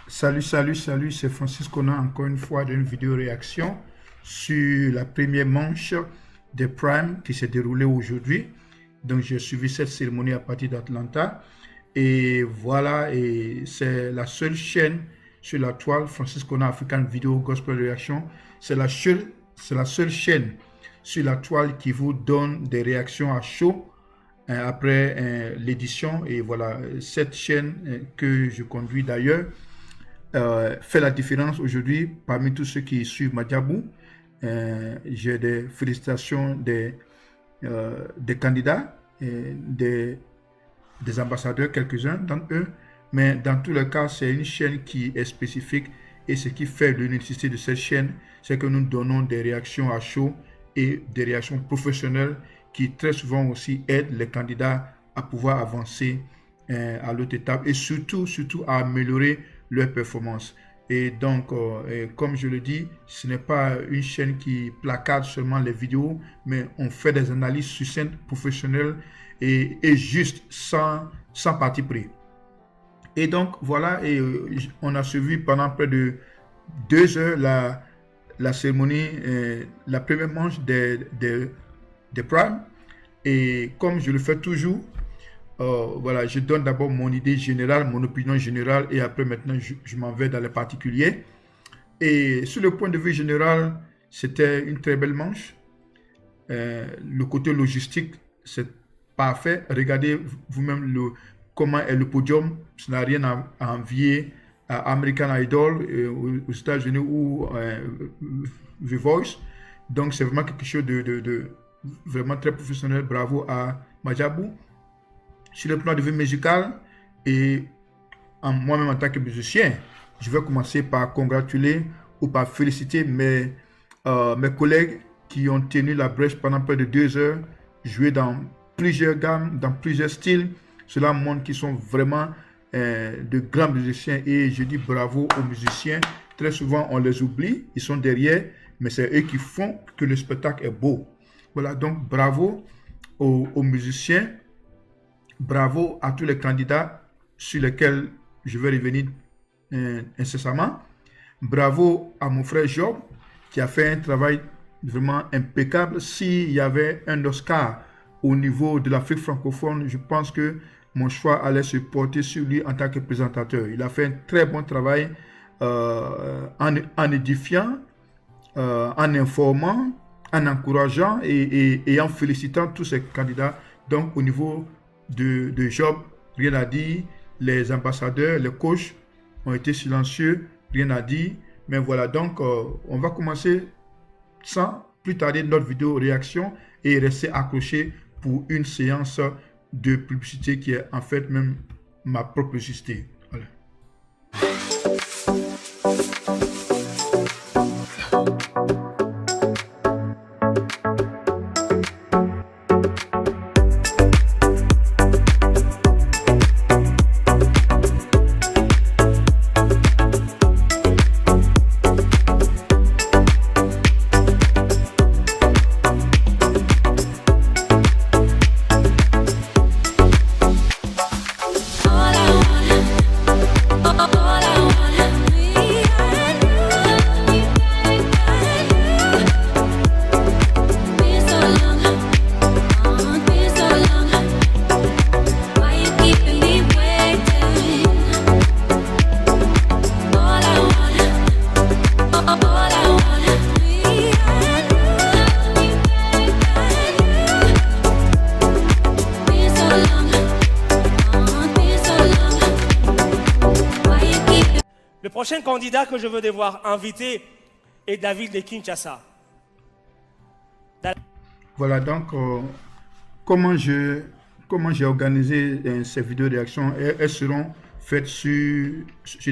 Salut, c'est Francis Conan encore une fois d'une vidéo réaction sur la première manche des Prime qui s'est déroulée aujourd'hui. Donc j'ai suivi cette cérémonie à partir d'Atlanta et voilà, et c'est la seule chaîne sur la toile Francis Conan African Video Gospel Reaction. C'est la seule chaîne sur la toile qui vous donne des réactions à chaud après l'édition. Et voilà, cette chaîne que je conduis d'ailleurs fait la différence aujourd'hui parmi tous ceux qui suivent Madjabou. J'ai des félicitations des candidats, des ambassadeurs, quelques-uns d'entre eux, mais dans tous les cas, c'est une chaîne qui est spécifique et ce qui fait l'unicité de cette chaîne, c'est que nous donnons des réactions à chaud et des réactions professionnelles qui très souvent aussi aident les candidats à pouvoir avancer à l'autre étape et surtout à améliorer leur performance. Et donc, comme je le dis, ce n'est pas une chaîne qui placarde seulement les vidéos, mais on fait des analyses succinctes, professionnelles et justes, sans parti pris. Et donc, voilà, et on a suivi pendant près de 2 heures la cérémonie, la première manche des Prime. Et comme je le fais toujours, voilà, je donne d'abord mon idée générale, mon opinion générale, et après maintenant je m'en vais dans les particuliers. Et sur le point de vue général, c'était une très belle manche. Le côté logistique, c'est parfait. Regardez vous-même comment est le podium. Ça n'a rien à envier à American Idol aux États-Unis ou The Voice. Donc c'est vraiment quelque chose de vraiment très professionnel. Bravo à Madjabou. Sur le plan de vue musical et moi-même en tant que musicien, je vais commencer par congratuler ou par féliciter mes collègues qui ont tenu la brèche pendant près de 2 heures, joué dans plusieurs gammes, dans plusieurs styles. Cela montre qu'ils sont vraiment de grands musiciens et je dis bravo aux musiciens. Très souvent, on les oublie, ils sont derrière, mais c'est eux qui font que le spectacle est beau. Voilà, donc bravo aux musiciens. Bravo à tous les candidats sur lesquels je vais revenir incessamment. Bravo à mon frère Job qui a fait un travail vraiment impeccable. S'il y avait un Oscar au niveau de l'Afrique francophone, je pense que mon choix allait se porter sur lui en tant que présentateur. Il a fait un très bon travail en édifiant, en informant, en encourageant et en félicitant tous ces candidats. Donc au niveau de Job, rien à dire. Les ambassadeurs, les coachs ont été silencieux, rien à dire. Mais voilà, donc on va commencer sans plus tarder notre vidéo réaction et rester accroché pour une séance de publicité qui est en fait même ma propre publicité. Voilà. Le prochain candidat que je veux devoir inviter est David de Kinshasa. Voilà, donc comment j'ai organisé ces vidéos réactions. Elles seront faites sur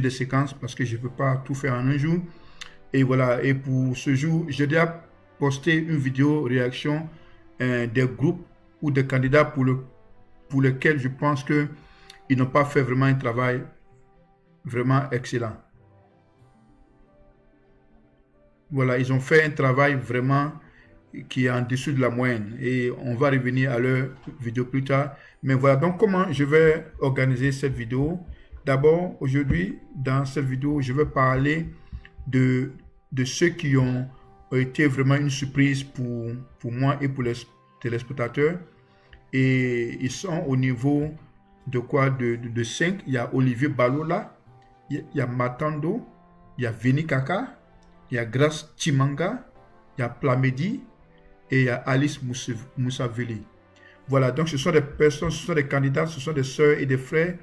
des séquences parce que je ne peux pas tout faire en un jour. Et voilà, et pour ce jour, j'ai déjà posté une vidéo réaction des groupes ou des candidats pour lesquels je pense qu'ils n'ont pas fait vraiment un travail vraiment excellent. Voilà, ils ont fait un travail vraiment qui est en dessous de la moyenne et on va revenir à leur vidéo plus tard. Mais voilà, donc comment je vais organiser cette vidéo. d'abord, aujourd'hui, dans cette vidéo, je vais parler de ceux qui ont été vraiment une surprise pour moi et pour les téléspectateurs. Et ils sont au niveau de quoi? De 5. Il y a Olivier Balola, il y a Matando, il y a Veni Kaka, il y a Grace Chimanga, il y a Plamedi et il y a Alice Moussaveli. Voilà, donc ce sont des personnes, ce sont des candidats, ce sont des sœurs et des frères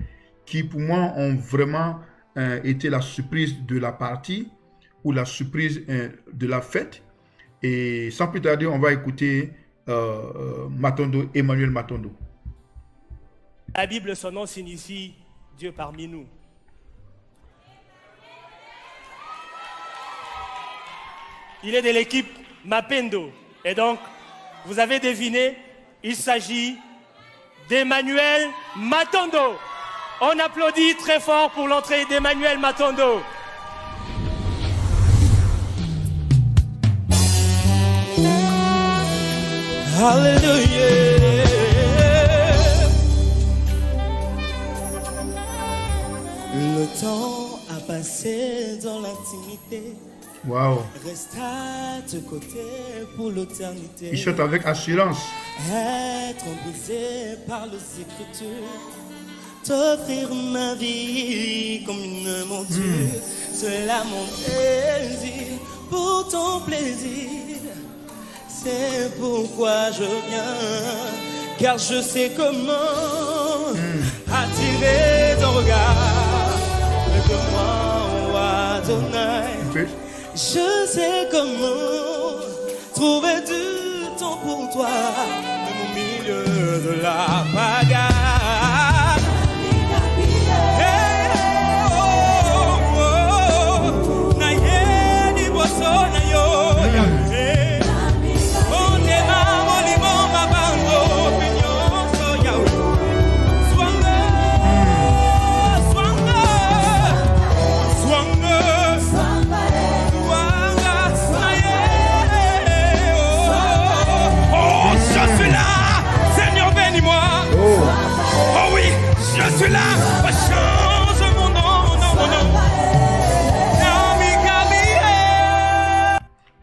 qui pour moi ont vraiment été la surprise de la partie ou la surprise de la fête. Et sans plus tarder, on va écouter Matondo, Emmanuel Matondo. La Bible, son nom signifie Dieu parmi nous. Il est de l'équipe Mapendo. Et donc, vous avez deviné, il s'agit d'Emmanuel Matondo. On applaudit très fort pour l'entrée d'Emmanuel Matondo. Hallelujah. Le temps a passé dans l'intimité. Waouh. Reste à tes côtés pour l'éternité. Il chante avec assurance. Être brisé par les Écritures. T'offrir ma vie comme une monture. Cela mon désir pour ton plaisir. C'est pourquoi je viens, car je sais comment attirer ton regard. Aide-moi, Adonai. Je sais comment trouver du temps pour toi, même au milieu de la bagarre.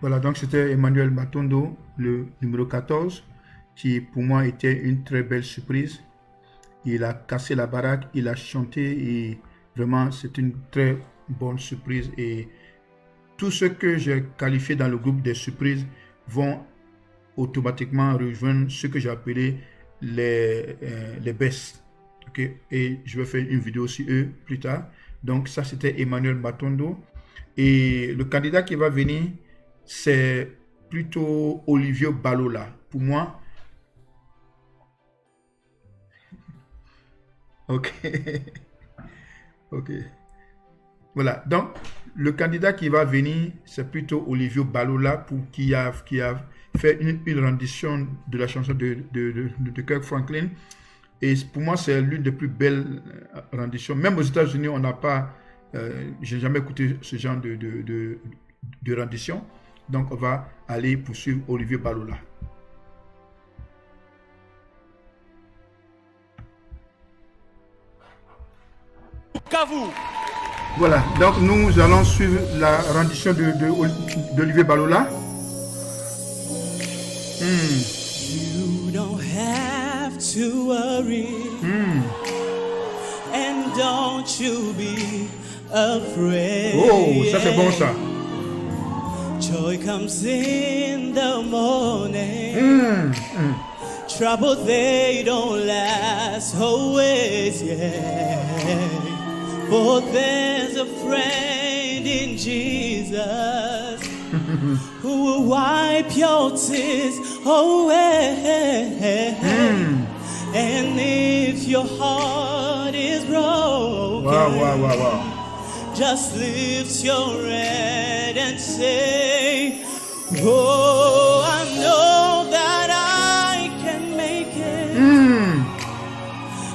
Voilà, donc c'était Emmanuel Matondo, le numéro 14, qui pour moi était une très belle surprise. Il a cassé la baraque, il a chanté et vraiment c'est une très bonne surprise. Et tous ceux que j'ai qualifiés dans le groupe des surprises vont automatiquement rejoindre ce que j'ai appelé les best. Okay? Et je vais faire une vidéo sur eux plus tard. Donc ça c'était Emmanuel Matondo. Et le candidat qui va venir, c'est plutôt Olivier Balola. Pour moi, ok. Ok. Voilà. Donc, le candidat qui va venir, c'est plutôt Olivier Balola qui a fait une rendition de la chanson de Kirk Franklin. Et pour moi, c'est l'une des plus belles renditions. Même aux États-Unis, on n'a pas... je n'ai jamais écouté ce genre de rendition. Donc, on va aller poursuivre Olivier Balola. Kavou. Voilà, donc nous allons suivre la rendition d'Olivier Balola. You don't have to worry. And don't you be afraid. Oh, ça c'est bon ça. Joy comes in the morning. Trouble, they don't last always, yeah. For there's a friend in Jesus who will wipe your tears away. And if your heart is broken, Wow. just lift your head and say, oh, I know that I can make it.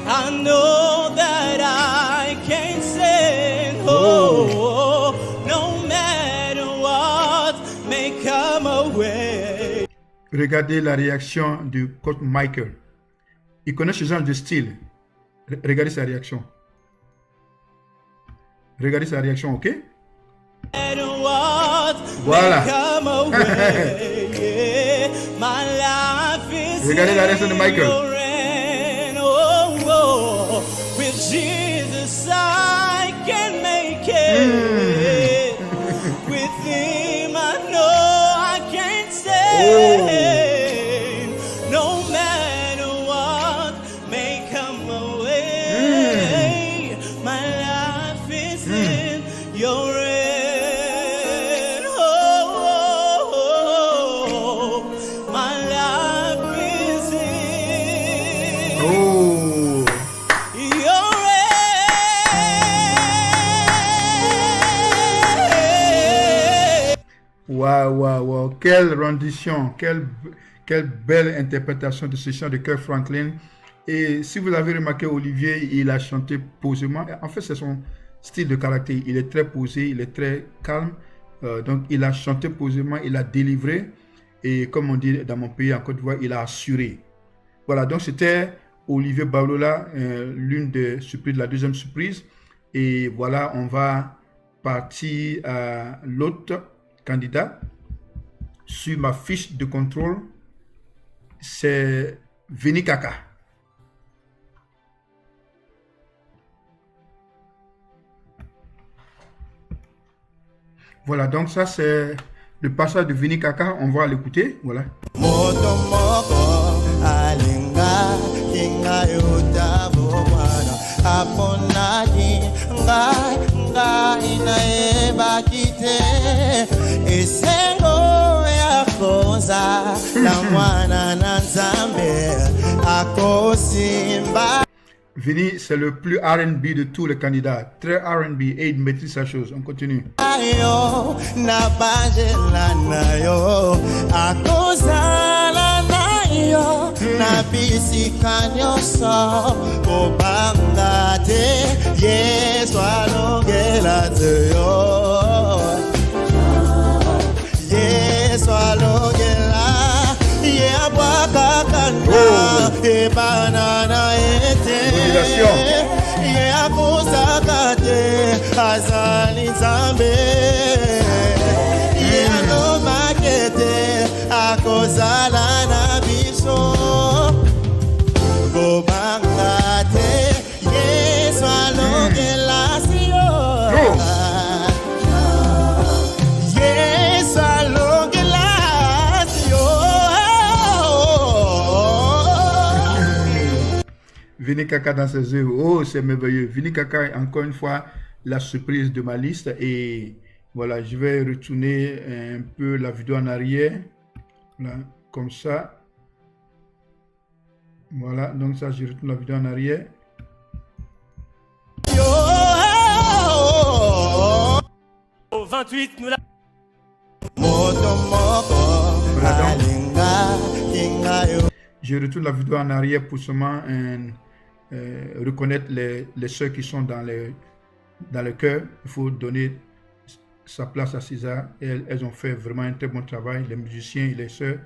I know that I can stand. Oh, no matter what may come away. Regardez la réaction du coach Michael. Il connaît ce genre de style. Regardez sa réaction. Regardez sa réaction, ok? Voilà. Regardez la réaction de Michael. With Jesus I can make it. With him I know I can stay. No matter what may come away, my life is in your hand. Oh, my life is in Oh, your hand. waouh, waouh, waouh. Quelle rendition, quelle belle interprétation de ce chant de Kirk Franklin. Et si vous avez remarqué, Olivier, il a chanté posément. En fait, c'est son style de caractère. Il est très posé, il est très calme. Donc, il a chanté posément, il a délivré. Et comme on dit dans mon pays, en Côte d'Ivoire, il a assuré. Voilà, donc c'était Olivier Balola, l'une des surprises, la deuxième surprise. Et voilà, on va partir à l'autre candidat. Sur ma fiche de contrôle, c'est Vini Kaka. Voilà, donc ça c'est le passage de Vini Kaka, on va l'écouter, voilà. Moto moko alinga kinga yutabo mwana aponadi nga inaeba kite esengo yakoza la mwana na nzambe akosimba. Vini, c'est le plus R&B de tous les candidats, très R&B et il maîtrise sa chose, on continue. Ayo na bajela nayo akozala nayo na bisika nyonso kobanga te Yesu alongela teyo Yesu alongela ye abwakakanda ebanana ete ye akozaka te azali nzambe ye alobaki te akozala na biso kobanga te Yesu alongela siyo Yesu alongela siyo. Vini Kaka dans ses œuvres, oh c'est merveilleux. Vini Kaka est encore une fois la surprise de ma liste et voilà, je vais retourner un peu la vidéo en arrière, voilà, comme ça. Voilà, donc ça je retourne la vidéo en arrière. Au 28, nous la... Je retourne la vidéo en arrière pour seulement reconnaître les sœurs qui sont dans le cœur. Il faut donner sa place à César. Elles ont fait vraiment un très bon travail, les musiciens et les sœurs.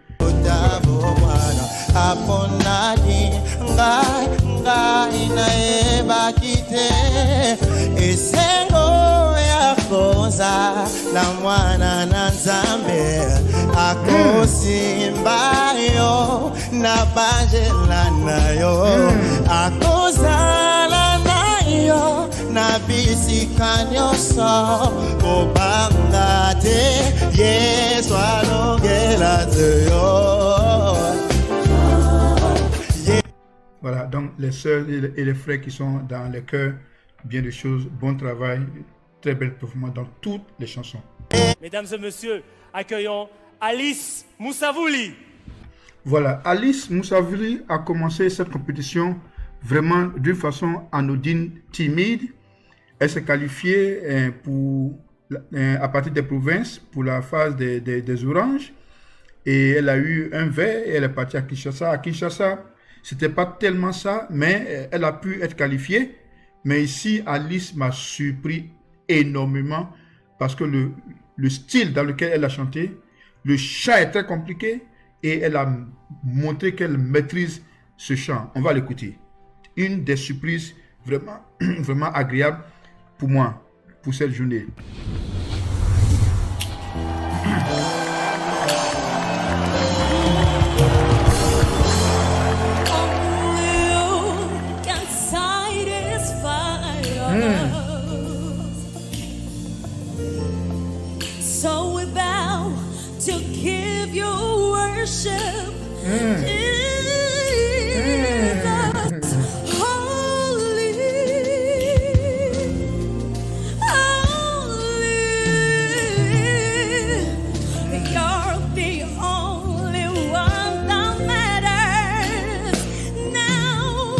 La mwana na nzambe akosimba yo na bajela nayo akozala nayo na bisika nyonso kobanga te Yesu alongela teyo. Voilà, donc les sœurs et les frères qui sont dans le cœur, bien de choses, bon travail, très belle performance dans toutes les chansons. Mesdames et messieurs, accueillons Alice Moussavouli. Voilà, Alice Moussavouli a commencé cette compétition vraiment d'une façon anodine, timide. Elle s'est qualifiée à partir des provinces pour la phase des oranges. Et elle a eu un verre et elle est partie à Kinshasa. À Kinshasa, c'était pas tellement ça, mais elle a pu être qualifiée. Mais ici, Alice m'a surpris énormément parce que le style dans lequel elle a chanté, le chant est très compliqué et elle a montré qu'elle maîtrise ce chant. On va l'écouter. Une des surprises vraiment, vraiment agréables pour moi. pour cette journée. So we bow to give you worship, Jesus, holy, holy. You're the only one that matters now,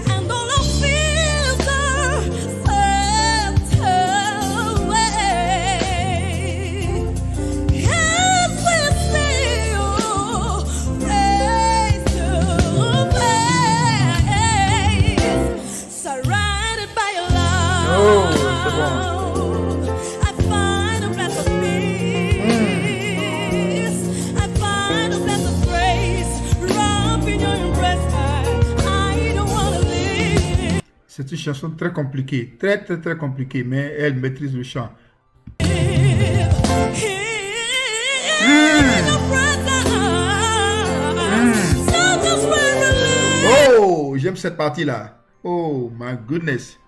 and all of fears are swept away. As we sing your praise to praise, surrounded by your love, c'est bon. I find a place of peace. I find a place of grace. Wrapped in your embrace, I don't want to live. C'est une chanson très compliquée, très compliquée, mais elle maîtrise le chant. In your presence, so just where we live. Oh, j'aime cette partie-là. Oh, my goodness.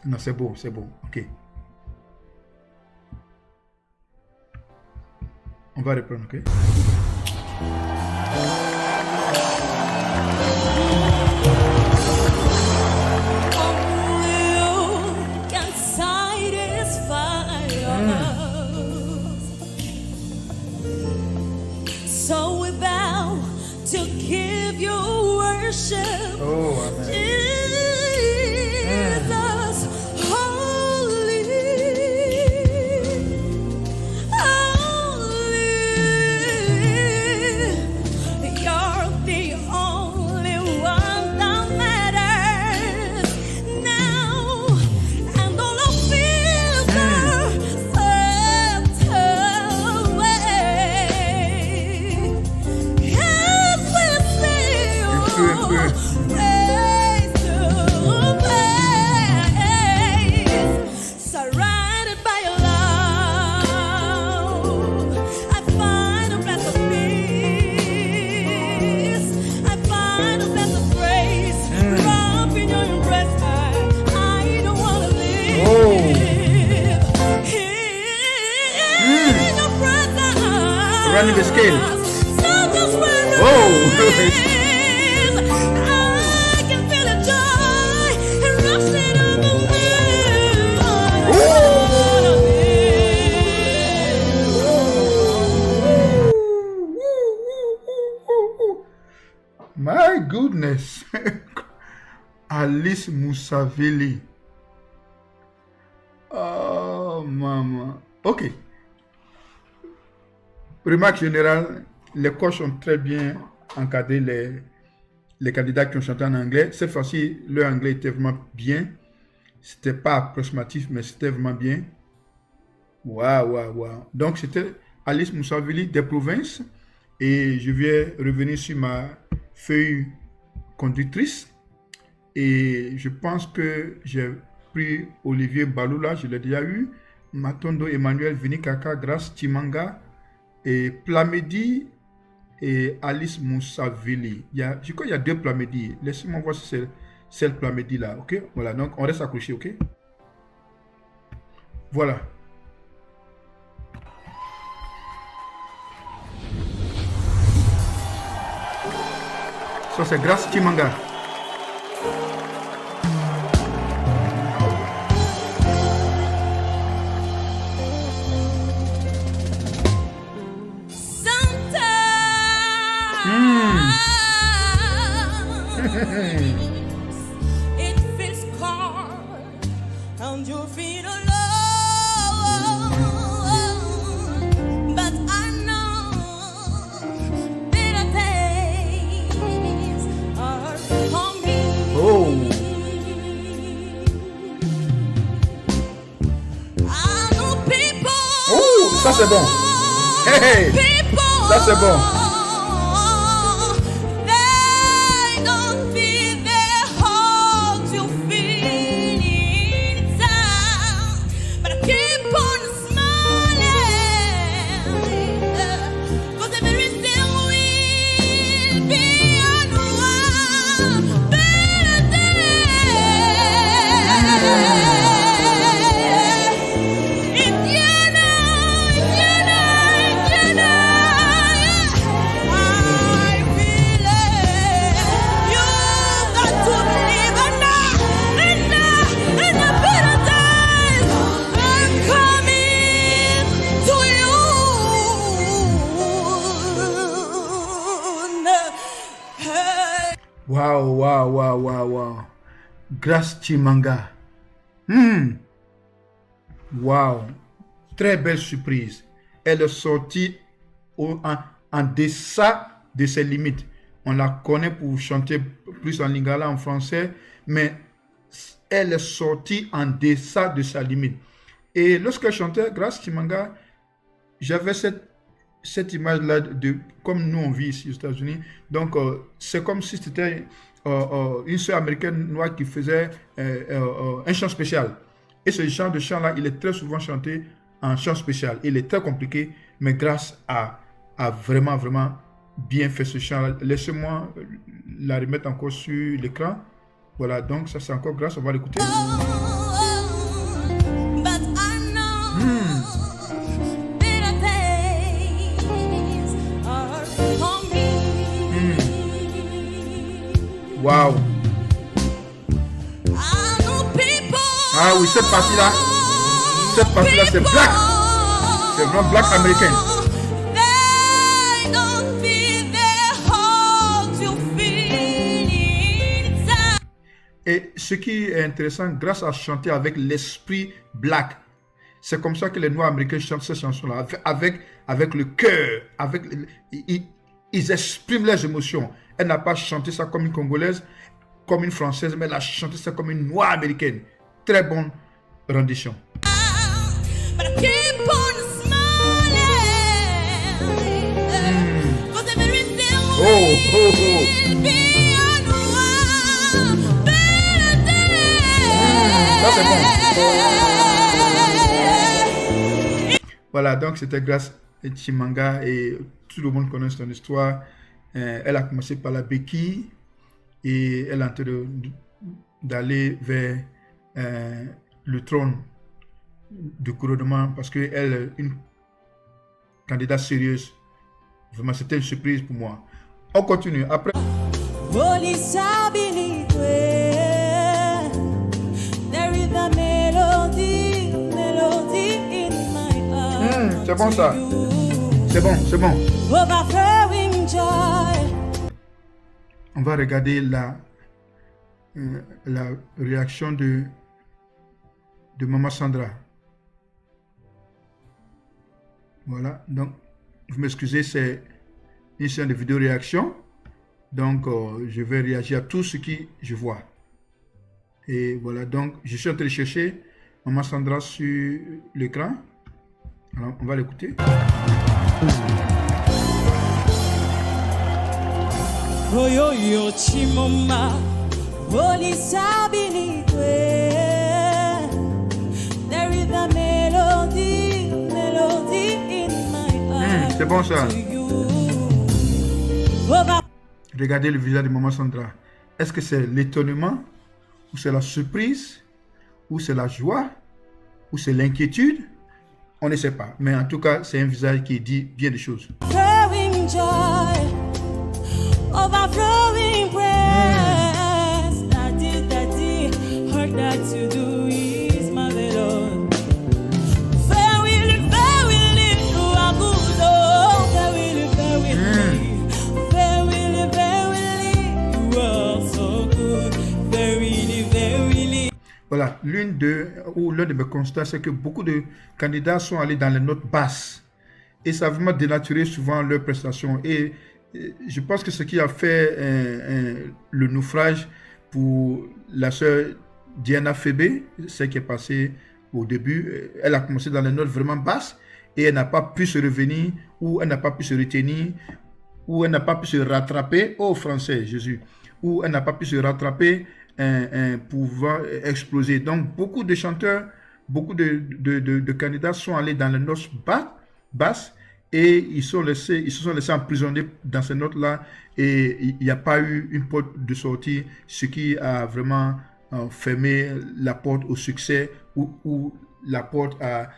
Non, c'est bon, c'est bon. Ok. On va reprendre, ok? Only you can satisfy us. So we bow to give you worship, Oh, amen. Jesus, holy, holy. You're the only one that matters now, and all of fears are swept away. As we sing your praise to praise, surrounded by your love, I find a place of peace. I find a place of grace. Wrapped in your embrace, I don't want to live. Oh. In your presence, Running the scale. so just where it Oh. is, I can feel the joy rushing over me. My goodness. Alice Moussaveli. Oh, maman. Ok. Remarque générale, les coachs ont très bien encadré les candidats qui ont chanté en anglais. Cette fois-ci, leur anglais était vraiment bien. C'était pas approximatif, mais c'était vraiment bien. Waouh. Donc, c'était Alice Moussaveli des provinces. Et je vais revenir sur ma feuille conductrice. Et je pense que j'ai pris Olivier Baloula, je l'ai déjà eu. Matondo Emmanuel Vinikaka, Grace Timanga, et Plamedi et Alice Moussaveli. Je crois qu'il y a deux Plamedi. Laissez-moi voir si c'est celle Plamedi là. Ok? Voilà, donc on reste accroché, ok? Voilà. Ça c'est Grace Timanga. It feels cold and your feet alone, but I know better days are coming. Oh. I know people. Oh, ça c'est bon. Hey, hey. People. Ça c'est bon. They don't Waouh. Grace Chimanga. Waouh. Très belle surprise. Elle est sortie en deçà de ses limites. On la connaît pour chanter plus en lingala, en français, mais elle est sortie en deçà de sa limite. Et lorsqu'elle chantait Grace Chimanga, j'avais cette image-là de comme nous on vit ici aux États-Unis. Donc, c'est comme si c'était une sœur américaine noire qui faisait un chant spécial. Et ce genre de chant-là, il est très souvent chanté en chant spécial. Il est très compliqué, mais Grace a vraiment, vraiment bien fait ce chant. Laissez-moi la remettre encore sur l'écran. Voilà, donc ça c'est encore Grace, on va l'écouter. But I know better days are coming. Waouh! I know people. Ah oui, cette partie-là, c'est black. C'est vraiment black américaine. They don't feel their hearts, you feel inside. Et ce qui est intéressant, Grace a chanté avec l'esprit black. C'est comme ça que les Noirs américains chantent ces chansons-là, avec le cœur, ils expriment leurs émotions. Elle n'a pas chanté ça comme une Congolaise, comme une Française, mais elle a chanté ça comme une Noire américaine. Très bonne rendition. But I keep on smiling. 'Cause everything Oh. will be on one better day. Ça, c'est bon. Voilà, donc c'était Grace Chimanga et tout le monde connaît son histoire. Elle a commencé par la béquille et elle est en train d'aller vers le trône du couronnement parce qu'elle est une candidate sérieuse. Vraiment, c'était une surprise pour moi. On continue. Après, Holy Sabinitwe, there is a melody in my heart. c'est bon ça. C'est bon, c'est bon. Overflowing joy. On va regarder la réaction de Maman Sandra. Voilà, donc vous m'excusez, c'est une séance de vidéo réaction. Donc je vais réagir à tout ce que je vois. Et voilà, donc je suis en train de chercher Maman Sandra sur l'écran. Alors on va l'écouter. Oyoyo chimoma, Holy Sabinitwe. There is a melody in my heart. C'est bon ça. To you. Over- Regardez le visage de Maman Sandra. Est-ce que c'est l'étonnement, ou c'est la surprise, ou c'est la joie, ou c'est l'inquiétude? On ne sait pas. Mais en tout cas, c'est un visage qui dit bien des choses. Overflowing joy, overflowing praise. Daddy, heard that you do is marvelous. Verily, you are good. Oh, verily, you are so good. Verily. Voilà, l'un de mes constats, c'est que beaucoup de candidats sont allés dans les notes basses. Et ça a vraiment dénaturé souvent leurs prestations. Et je pense que ce qui a fait le naufrage pour la sœur Diana Febe, celle qui est passée au début, elle a commencé dans les notes vraiment basses et elle n'a pas pu se revenir, ou elle n'a pas pu se retenir, ou elle n'a pas pu se rattraper, oh français Jésus, ou elle n'a pas pu se rattraper pour pouvoir exploser. Donc beaucoup de chanteurs, beaucoup de candidats sont allés dans les notes basses et ils se sont laissés emprisonner dans ces notes-là et il n'y a pas eu une porte de sortie, ce qui a vraiment fermé la porte au succès ou la porte à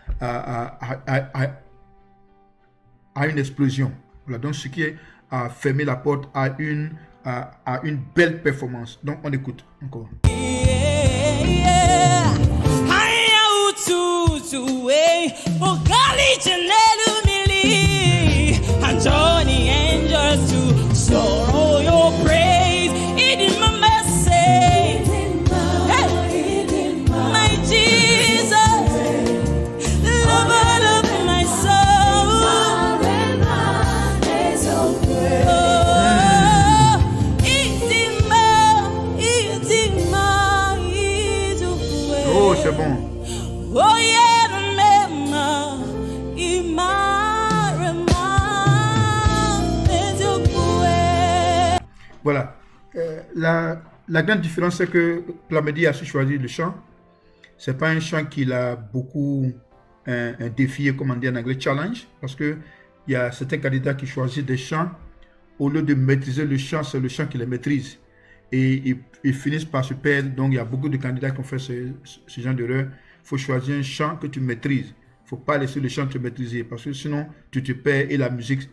une explosion. Voilà, donc ce qui a fermé la porte à une belle performance. Donc on écoute encore. Johnny angels to sorrow your praise. It is my message. très bon. Oh yeah, remember, Voilà. La grande différence, c'est que Plamedy a su choisir le chant. C'est pas un chant qu'il a beaucoup défié, comme on dit en anglais, challenge, parce que il y a certains candidats qui choisissent des chants. Au lieu de maîtriser le chant, c'est le chant qui les maîtrise. Et ils finissent par se perdre. Donc, il y a beaucoup de candidats qui ont fait ce genre d'erreur. Il faut choisir un chant que tu maîtrises. Il ne faut pas laisser le chant te maîtriser, parce que sinon, tu te perds et la musique.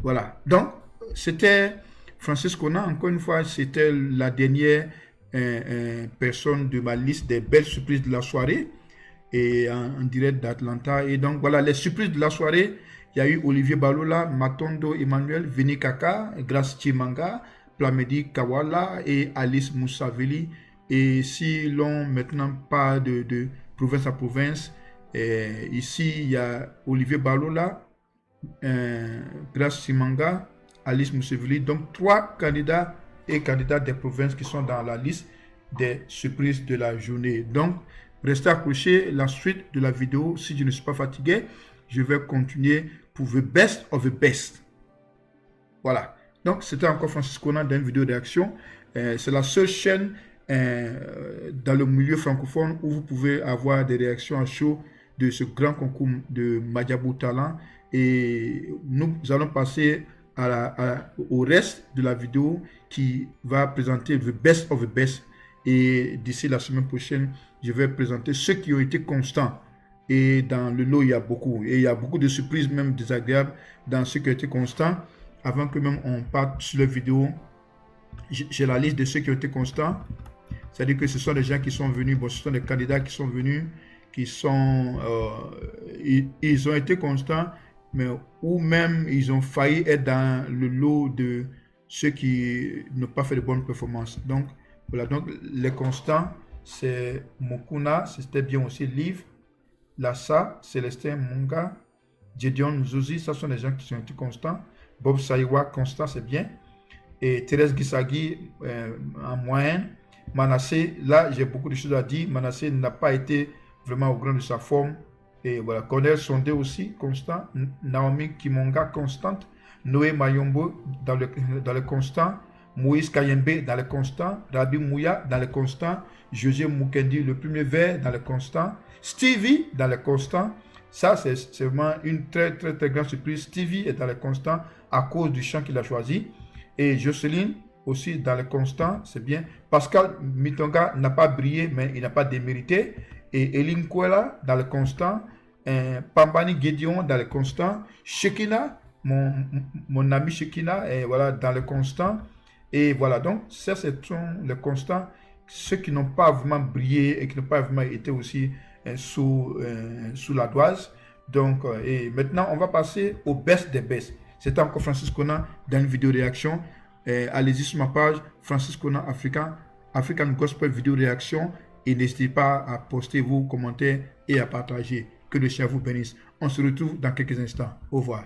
Voilà. Donc, c'était Francis Connant. Encore une fois, c'était la dernière personne de ma liste des belles surprises de la soirée, et en direct d'Atlanta. Et donc, voilà, les surprises de la soirée. Il y a eu Olivier Balola, Matondo Emmanuel, Vini Kaka, Grace Chimanga, Plamedy Kawala et Alice Moussaveli. Et si l'on maintenant parle de province à province, ici il y a Olivier Balola, Grace Chimanga, Alice Moussaveli. Donc 3 candidats et candidates des provinces qui sont dans la liste des surprises de la journée. Donc restez accrochés, la suite de la vidéo, si je ne suis pas fatigué, je vais continuer pour the best of the best. Voilà. Donc, c'était encore Francis Connant dans une vidéo de réaction. C'est la seule chaîne dans le milieu francophone où vous pouvez avoir des réactions à chaud de ce grand concours de Madiabou Talent. Et nous allons passer au reste de la vidéo qui va présenter the best of the best. Et d'ici la semaine prochaine, je vais présenter ceux qui ont été constants. Et dans le lot, il y a beaucoup. Et il y a beaucoup de surprises, même désagréables, dans ceux qui ont été constants. Avant que même on parte sur la vidéo, j'ai la liste de ceux qui ont été constants. C'est-à-dire que ce sont des gens qui sont venus, bon, ce sont des candidats qui sont venus, qui sont... ils ont été constants, mais ou même ils ont failli être dans le lot de ceux qui n'ont pas fait de bonnes performances. Donc, voilà. Donc, les constants, c'est Mokuna, c'était bien aussi Liv, Lassa, Célestin Munga, Gideon Zuzi, ça sont des gens qui sont été constants. Bob Saiwa, constant, c'est bien. Et Thérèse Gisagi, en moyenne. Manassé, là, j'ai beaucoup de choses à dire. Manassé n'a pas été vraiment au grand de sa forme. Et voilà, Cornel Sondé aussi, constant. Naomi Kimonga, constante. Noé Mayombo, dans le constant. Moïse Kayembe, dans le constant. Rabi Mouya, dans le constant. José Mukendi, le premier vers, dans le constant. Stevie, dans le constant. Ça, c'est vraiment une très grande surprise. Stevie est dans le constant à cause du chant qu'il a choisi. Et Jocelyne aussi dans le constant, c'est bien. Pascal Mitonga n'a pas brillé, mais il n'a pas démérité. Et Eline Kwela dans le constant. Pambani Gédion dans le constant. Shekina, mon ami Shekina, et voilà, dans le constant. Et voilà, donc ça, c'est les constants. Ceux qui n'ont pas vraiment brillé et qui n'ont pas vraiment été aussi sous la doise. Donc, et maintenant, on va passer au best des best. C'était encore Francis Connant dans une vidéo réaction. Allez-y sur ma page, Francis Connant African Gospel vidéo réaction. Et n'hésitez pas à poster vos commentaires et à partager. Que le Seigneur vous bénisse. On se retrouve dans quelques instants. Au revoir.